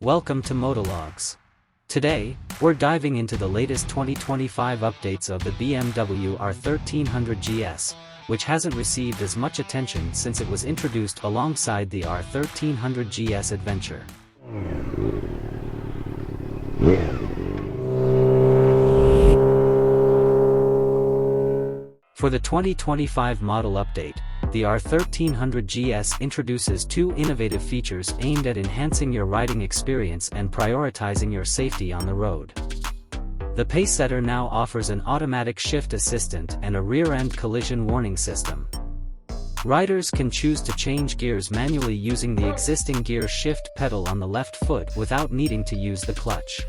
Welcome to Motologs. Today, we're diving into the latest 2025 updates of the BMW R 1300 GS, which hasn't received as much attention since it was introduced alongside the R 1300 GS Adventure. For the 2025 model update, the R 1300 GS introduces two innovative features aimed at enhancing your riding experience and prioritizing your safety on the road. The Pacesetter now offers an automatic shift assistant and a rear-end collision warning system. Riders can choose to change gears manually using the existing gear shift pedal on the left foot without needing to use the clutch.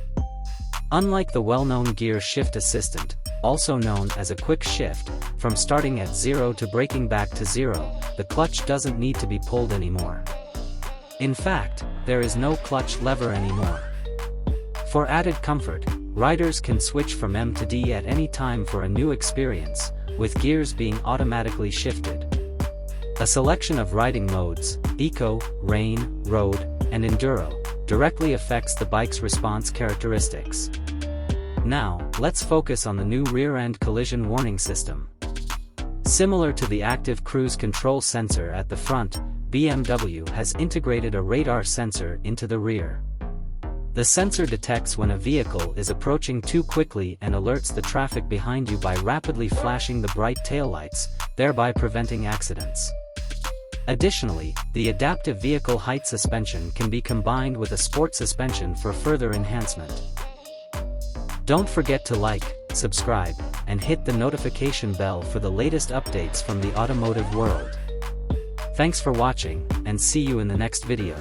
Unlike the well-known gear shift assistant, also known as a quick shift, from starting at 0 to braking back to 0, the clutch doesn't need to be pulled anymore. In fact, there is no clutch lever anymore. For added comfort, riders can switch from M to D at any time for a new experience, with gears being automatically shifted. A selection of riding modes, Eco, Rain, Road, and Enduro, directly affects the bike's response characteristics. Now, let's focus on the new rear-end collision warning system. Similar to the active cruise control sensor at the front, BMW has integrated a radar sensor into the rear. The sensor detects when a vehicle is approaching too quickly and alerts the traffic behind you by rapidly flashing the bright taillights, thereby preventing accidents. Additionally, the adaptive vehicle height suspension can be combined with a sport suspension for further enhancement. Don't forget to like, subscribe, and hit the notification bell for the latest updates from the automotive world. Thanks for watching, and see you in the next video.